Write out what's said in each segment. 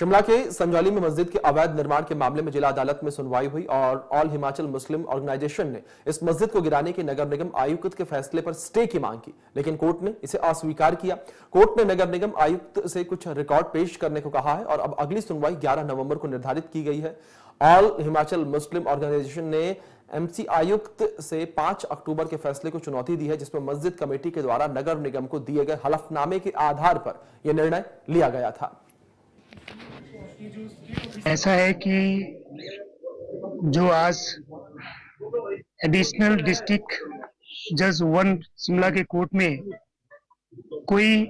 शिमला के संजौली में मस्जिद के अवैध निर्माण के मामले में जिला अदालत में सुनवाई हुई और ऑल हिमाचल मुस्लिम ऑर्गेनाइजेशन ने इस मस्जिद को गिराने के नगर निगम आयुक्त के फैसले पर स्टे की मांग की, लेकिन कोर्ट ने इसे अस्वीकार किया। कोर्ट ने नगर निगम आयुक्त से कुछ रिकॉर्ड पेश करने को कहा है और अब अगली सुनवाई 11 नवंबर को निर्धारित की गई है। ऑल हिमाचल मुस्लिम ऑर्गेनाइजेशन ने एमसी आयुक्त से 5 अक्टूबर के फैसले को चुनौती दी है, जिसमें मस्जिद कमेटी के द्वारा नगर निगम को दिए गए हलफनामे के आधार पर यह निर्णय लिया गया था। ऐसा है कि जो आज एडिशनल डिस्ट्रिक्ट जज 1 शिमला के कोर्ट में कोई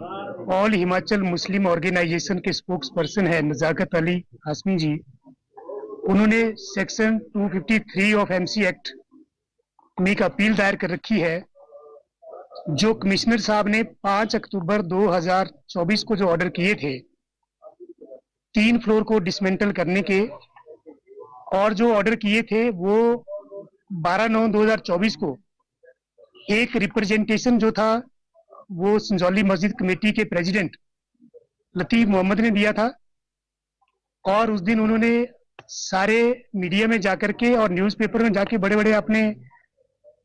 ऑल हिमाचल मुस्लिम ऑर्गेनाइजेशन के स्पोक्स पर्सन है नजाकत अली हाशमी जी, उन्होंने सेक्शन 253 ऑफ एमसी एक्ट में एक अपील दायर कर रखी है, जो कमिश्नर साहब ने 5 अक्टूबर 2024 को जो ऑर्डर किए थे 3 फ्लोर को डिसमेंटल करने के, और जो ऑर्डर किए थे वो 12/9/2024 को एक रिप्रेजेंटेशन जो था वो संजौली मस्जिद कमेटी के प्रेसिडेंट लतीफ मोहम्मद ने दिया था। और उस दिन उन्होंने सारे मीडिया में जाकर के और न्यूज़पेपर में जाके बड़े बड़े अपने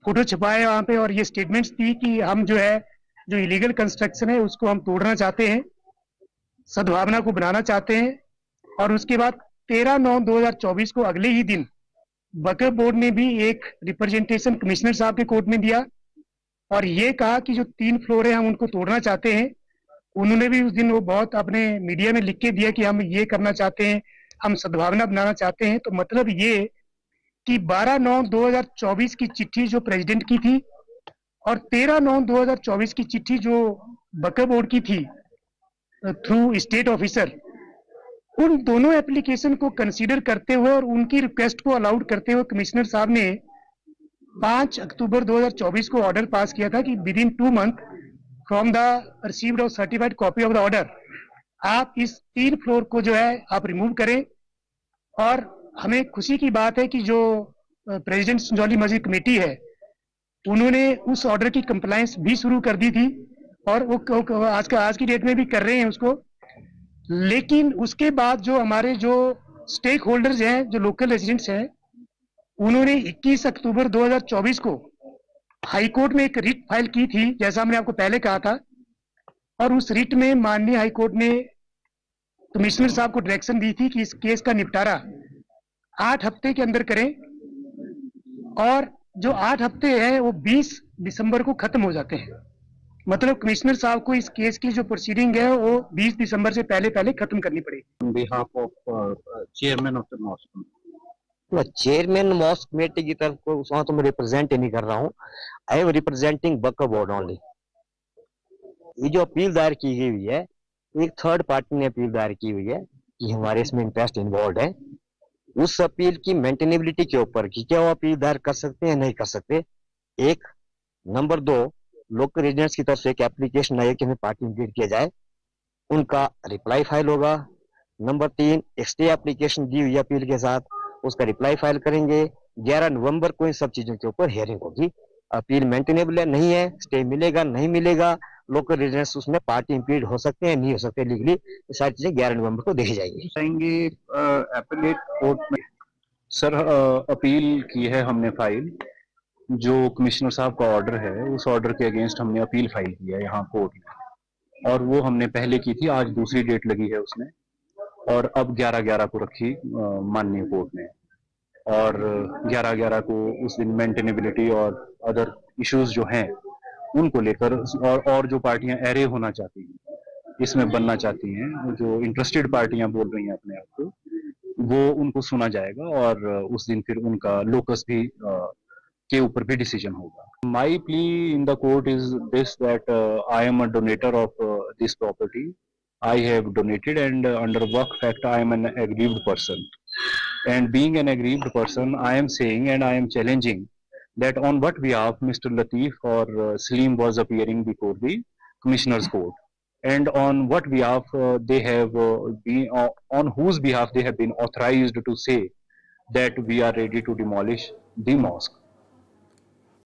फोटो छपाए वहां पे, और ये स्टेटमेंट्स दी कि हम जो है जो इलीगल कंस्ट्रक्शन है उसको हम तोड़ना चाहते हैं, सद्भावना को बनाना चाहते हैं। और उसके बाद 13/9/2024 को अगले ही दिन वक्फ बोर्ड ने भी एक रिप्रेजेंटेशन कमिश्नर साहब के कोर्ट में दिया और ये कहा कि जो 3 फ्लोर है हम उनको तोड़ना चाहते हैं। उन्होंने भी उस दिन वो बहुत अपने मीडिया में लिख के दिया कि हम ये करना चाहते हैं, हम सद्भावना बनाना चाहते हैं। तो मतलब ये कि 12/9/2024 की चिट्ठी जो प्रेसिडेंट की थी और 13/9/2024 की चिट्ठी जो वक्फ बोर्ड की थी थ्रू स्टेट ऑफिसर, उन दोनों एप्लीकेशन को कंसीडर करते हुए और उनकी रिक्वेस्ट को अलाउड करते हुए कमिश्नर साहब ने 5 अक्टूबर 2024 को ऑर्डर पास किया था कि within 2 month from the received और certified copy of the order आप इस 3 फ्लोर को जो है आप रिमूव करें। और हमें खुशी की बात है कि जो प्रेसिडेंट संजौली मस्जिद कमेटी है उन्होंने उस ऑर्डर की कंप्लायंस भी शुरू कर दी थी और वो आज की डेट में भी कर रहे हैं उसको। लेकिन उसके बाद जो हमारे जो स्टेक होल्डर्स हैं, जो लोकल रेजिडेंट्स हैं, उन्होंने 21 अक्टूबर 2024 को हाई कोर्ट में एक रिट फाइल की थी, जैसा हमने आपको पहले कहा था। और उस रिट में माननीय हाई कोर्ट ने कमिश्नर साहब को डायरेक्शन दी थी कि इस केस का निपटारा 8 हफ्ते के अंदर करें, और जो 8 हफ्ते हैं वो 20 दिसंबर को खत्म हो जाते हैं। मतलब कमिश्नर साहब को इस केस की जो प्रोसीडिंग है वो 20 दिसंबर से पहले खत्म करनी पड़ेगी। On behalf of chairman of the mosque, chairman mosque committee की तरफ को वहाँ तो मैं रिप्रेजेंट ही नहीं कर रहा हूँ। I am representing Waqf board only. ये जो अपील दायर की गई हुई है, एक थर्ड पार्टी ने अपील दायर की हुई है कि हमारे इसमें इंटरेस्ट इन्वॉल्व है। उस अपील की मेंटेनेबिलिटी के ऊपर कि क्या वो अपील दायर कर सकते हैं नहीं कर सकते, एक। नंबर 2, लोकल रेजिडेंट्स की तरफ से एक एप्लीकेशन आई है कि हमें पार्टी इंक्लूड किया जाए, उनका रिप्लाई फाइल होगा। नंबर 3, स्टे एप्लीकेशन दी हुई अपील के साथ, उसका रिप्लाई फाइल करेंगे। 11 नवंबर को इन सब चीजों के ऊपर हियरिंग होगी। अपील मेंटेनेबल है नहीं है, स्टे मिलेगा नहीं मिलेगा, लोकल रेजिडेंट्स उसमें पार्टी इंप्लीड हो सकते हैं नहीं हो सकते लीगली, ये सारी चीजें 11 नवंबर को देखी जाएंगी। एपेलेट कोर्ट में सर अपील की है हमने फाइल, जो कमिश्नर साहब का ऑर्डर है उस ऑर्डर के अगेंस्ट हमने अपील फाइल की है यहाँ कोर्ट में, और वो हमने पहले की थी, आज दूसरी डेट लगी है उसमें, और अब 11/11 को रखी माननीय कोर्ट ने। और 11/11 को उस दिन मेंटेनेबिलिटी और अदर इश्यूज जो हैं उनको लेकर और जो पार्टियां एरे होना चाहती हैं, इसमें बनना चाहती हैं, जो इंटरेस्टेड पार्टियां बोल रही हैं अपने आप को, वो उनको सुना जाएगा और उस दिन फिर उनका लोकस भी के ऊपर भी डिसीजन होगा। My plea in the court is this that I am a donator of this property, I have donated, and under Waqf Act I am an aggrieved person, and being an aggrieved person I am saying and I am challenging that on what behalf Mr. Latif or Salim was appearing before the Commissioner's Court, and on what behalf they have been on whose behalf they have been authorized to say that we are ready to demolish the mosque.